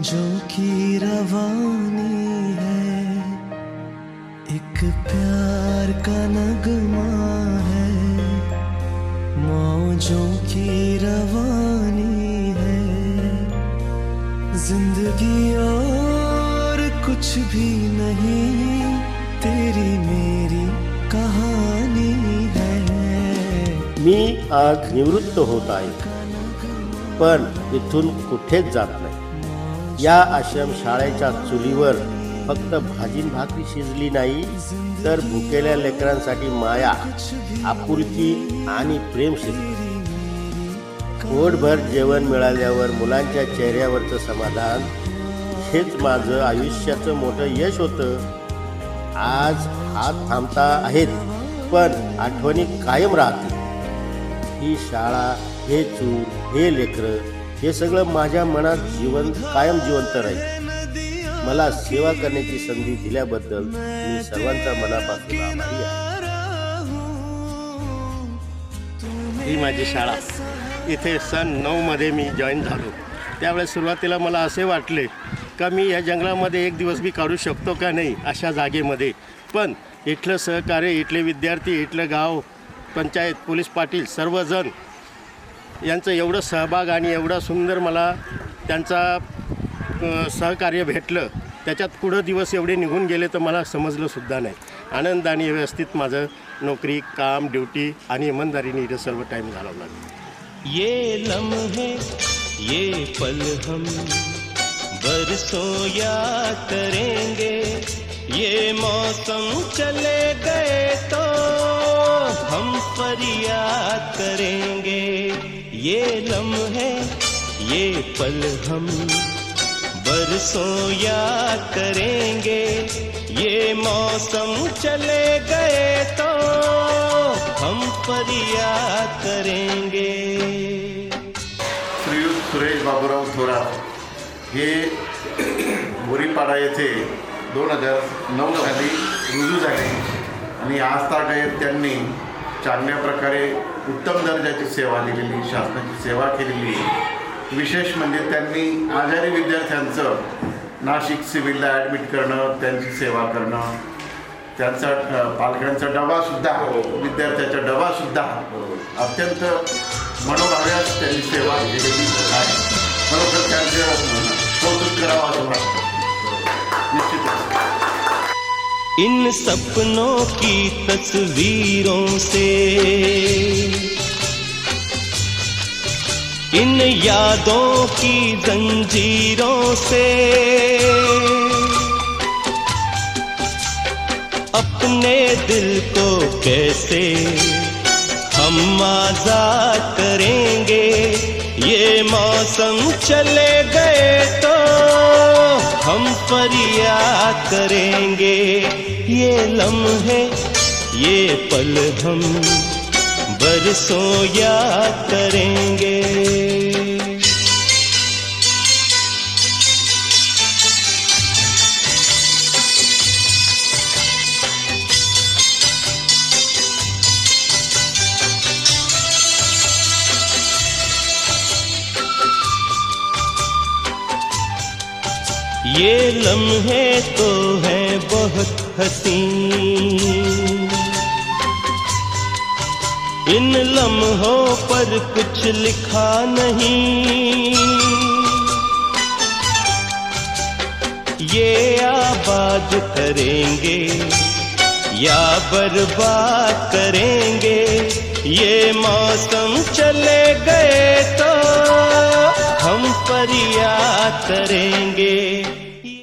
मौजों की रवानी है, एक प्यार का नगमा है। मौजों की रवानी है, जिंदगी और कुछ भी नहीं, तेरी मेरी कहानी है। मी आज निवृत्त होत आहे, पण इथून कुठेच जात नाही। या आश्रम शाळेच्या चुलीवर फक्त भाजीन भाकरी शिजली नाही, तर भुकेल्या लेकरांसाठी माया, आपुलकी आणि प्रेम शिजले। पोटभर जेवण मिळाल्यावर मुलांच्या चेहऱ्यावरचं समाधान, हेच माझं आयुष्याचं मोठं यश होतं। आज हात थांबता आहेत, पण आठवणी कायम राहतील। ही शाळा, हे चूल, हे लेकरं, हे सगळं माझ्या मनात कायम जिवंत राहील। मला सेवा करण्याची संधी दिल्याबद्दल मी सर्वांचा मनापासून आभारी आहे। ही माझी शाळा, इथे सन 9 मध्ये मी जॉईन झालो। त्यावेळेस सुरुवातीला मला असे वाटले का मी या जंगलामध्ये एक दिवस मी काढू शकतो का नाही अशा जागेमध्ये, पण इथलं सहकार्य, इथले विद्यार्थी, इथलं गाव, पंचायत, पोलीस पाटील, सर्वजण यांचं एवढं सहभाग आणि एवढं सुंदर मला त्यांचा सहकार्य भेटलं, त्याच्यात पुढं दिवस एवढे निघून गेले तर मला समजलंसुद्धा नाही। आनंदाने व्यवस्थित माझं नोकरी, काम, ड्युटी आणि इमानदारीने इथं सर्व टाईम घालवला। ये लम्हे, ये पल हम बरसों याद करेंगे, ये मौसम चले गए तो हम फरियाद करेंगे। ये लम्हे, ये पल हम बरसों याद करेंगे, ये मौसम चले गए तो हम फरियाद करेंगे। श्रीयुत सुरेश बाबूराव थोरात हे बोरीपाडा येथे 2009 साली रुजू झाले आणि आजतागायत त्यांनी चांगल्या प्रकारे उत्तम दर्जाची सेवा दिलेली, शासनाची सेवा केलेली। विशेष म्हणजे त्यांनी आजारी विद्यार्थ्यांचं नाशिक सिव्हिलला ॲडमिट करणं, त्यांची सेवा करणं, त्यांचा पालकांचा डबासुद्धा, विद्यार्थ्याचा डबासुद्धा अत्यंत मनोभाव्यास त्यांनी सेवा केलेली आहे। खरोखर त्यांचं कौतुक करावं असं वाटतं निश्चितच। इन सपनों की तस्वीरों से, इन यादों की जंजीरों से, अपने दिल को कैसे हम आजाद करेंगे। ये मौसम चले गए तो हम फरियाद करेंगे। ये लम्हे, ये पल हम बरसों याद करेंगे। ये लम्हे तो हैं बहुत हसीन, इन लम्हों पर कुछ लिखा नहीं। ये आबाद करेंगे या बर्बाद करेंगे, ये मौसम चले गए तो हम फरियाद करेंगे।